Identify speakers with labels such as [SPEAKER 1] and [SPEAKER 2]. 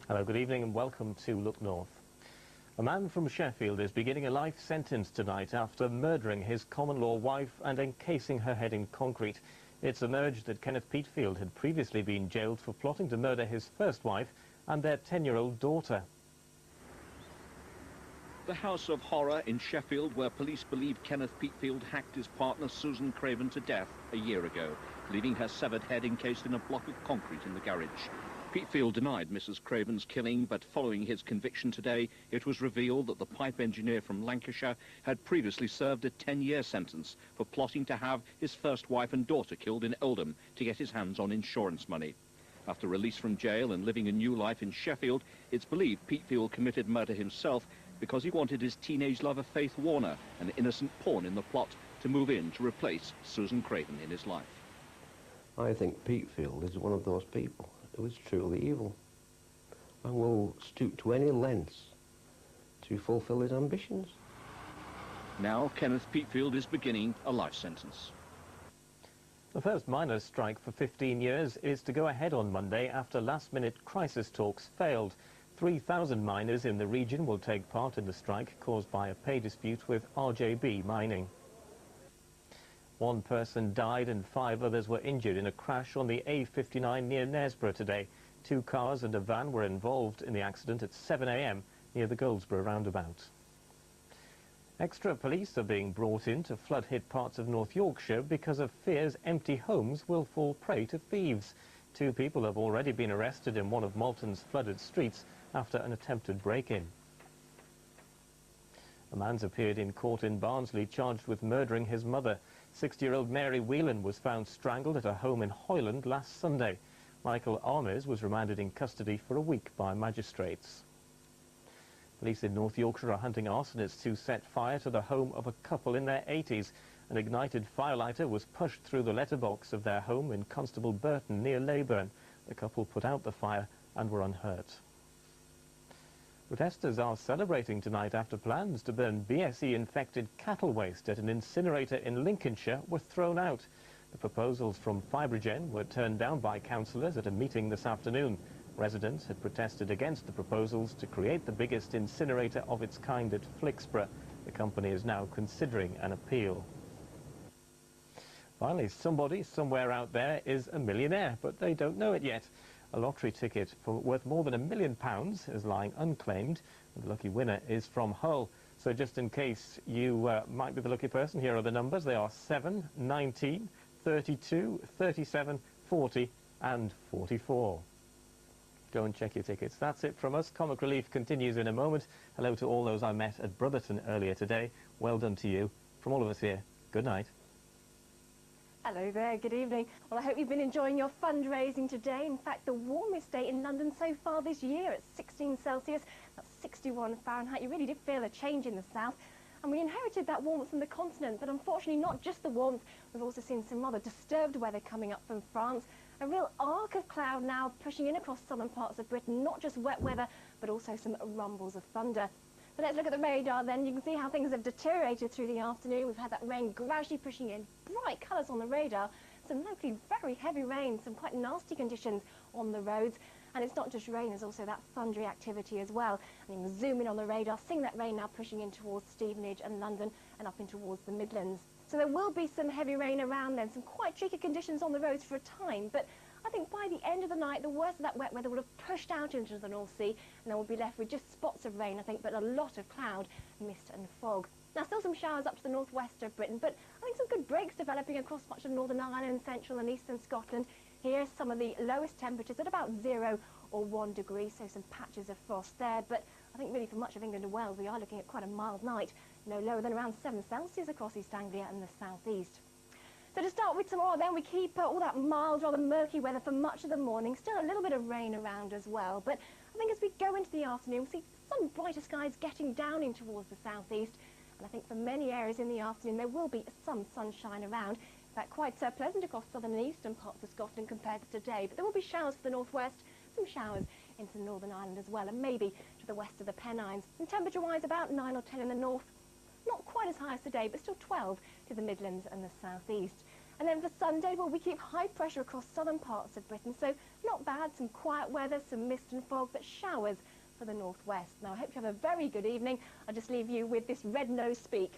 [SPEAKER 1] Hello, good evening and welcome to Look North. A man from Sheffield is beginning a life sentence tonight after murdering his common-law wife and encasing her head in concrete. It's emerged that Kenneth Peatfield had previously been jailed for plotting to murder his first wife and their 10-year-old daughter.
[SPEAKER 2] The house of horror in Sheffield, where police believe Kenneth Peatfield hacked his partner Susan Craven to death a year ago, leaving her severed head encased in a block of concrete in the garage. Peatfield denied Mrs. Craven's killing, but following his conviction today, it was revealed that the pipe engineer from Lancashire had previously served a 10-year sentence for plotting to have his first wife and daughter killed in Oldham to get his hands on insurance money. After release from jail and living a new life in Sheffield, it's believed Peatfield committed murder himself because he wanted his teenage lover Faith Warner, an innocent pawn in the plot, to move in to replace Susan Craven in his life.
[SPEAKER 3] I think Peatfield is one of those people who is truly evil and will stoop to any lengths to fulfill his ambitions.
[SPEAKER 2] Now Kenneth Peatfield is beginning a life sentence.
[SPEAKER 1] The first miners' strike for 15 years is to go ahead on Monday after last-minute crisis talks failed. 3,000 miners in the region will take part in the strike caused by a pay dispute with RJB Mining. One person died and 5 others were injured in a crash on the A59 near Knaresborough today. 2 cars and a van were involved in the accident at 7 a.m. near the Goldsborough roundabout. Extra police are being brought in to flood-hit parts of North Yorkshire because of fears empty homes will fall prey to thieves. 2 people have already been arrested in one of Malton's flooded streets after an attempted break-in. A man's appeared in court in Barnsley charged with murdering his mother. 60-year-old Mary Whelan was found strangled at her home in Hoyland last Sunday. Michael Armes was remanded in custody for a week by magistrates. Police in North Yorkshire are hunting arsonists who set fire to the home of a couple in their 80s. An ignited firelighter was pushed through the letterbox of their home in Constable Burton near Leyburn. The couple put out the fire and were unhurt. Protesters are celebrating tonight after plans to burn BSE-infected cattle waste at an incinerator in Lincolnshire were thrown out. The proposals from Fibrogen were turned down by councillors at a meeting this afternoon. Residents had protested against the proposals to create the biggest incinerator of its kind at Flixborough. The company is now considering an appeal. Finally, somebody somewhere out there is a millionaire, but they don't know it yet. A lottery ticket worth more than £1 million is lying unclaimed, and the lucky winner is from Hull. So just in case you might be the lucky person, here are the numbers. They are 7, 19, 32, 37, 40 and 44. Go and check your tickets. That's it from us. Comic Relief continues in a moment. Hello to all those I met at Brotherton earlier today. Well done to you. From all of us here, good night.
[SPEAKER 4] Hello there, good evening. Well, I hope you've been enjoying your fundraising today. In fact, the warmest day in London so far this year at 16 Celsius, that's 61 Fahrenheit. You really did feel a change in the south. And we inherited that warmth from the continent, but unfortunately not just the warmth. We've also seen some rather disturbed weather coming up from France. A real arc of cloud now pushing in across southern parts of Britain, not just wet weather, but also some rumbles of thunder. But let's look at the radar then. You can see how things have deteriorated through the afternoon. We've had that rain gradually pushing in. Bright colours on the radar. Some locally very heavy rain, some quite nasty conditions on the roads. And it's not just rain, there's also that thundery activity as well. And you can zoom in on the radar, seeing that rain now pushing in towards Stevenage and London and up in towards the Midlands. So there will be some heavy rain around then, some quite tricky conditions on the roads for a time. But I think by the end of the night, the worst of that wet weather will have pushed out into the North Sea, and then we'll be left with just spots of rain, I think, but a lot of cloud, mist and fog. Now, still some showers up to the northwest of Britain, but I think some good breaks developing across much of Northern Ireland, central and eastern Scotland. Here's some of the lowest temperatures at about 0 or 1 degree, so some patches of frost there. But I think really for much of England and Wales, we are looking at quite a mild night, no lower than around 7 Celsius across East Anglia and the southeast. So to start with tomorrow then, we keep all that mild, rather murky weather for much of the morning. Still a little bit of rain around as well. But I think as we go into the afternoon, we'll see some brighter skies getting down in towards the southeast. And I think for many areas in the afternoon, there will be some sunshine around. In fact, quite pleasant across southern and eastern parts of Scotland compared to today. But there will be showers to the northwest, some showers into Northern Ireland as well, and maybe to the west of the Pennines. And temperature-wise, about 9 or 10 in the north. Not quite as high as today, but still 12 to the Midlands and the southeast. And then for Sunday, well, we keep high pressure across southern parts of Britain, so not bad, some quiet weather, some mist and fog, but showers for the northwest. Now, I hope you have a very good evening. I'll just leave you with this red nose speak.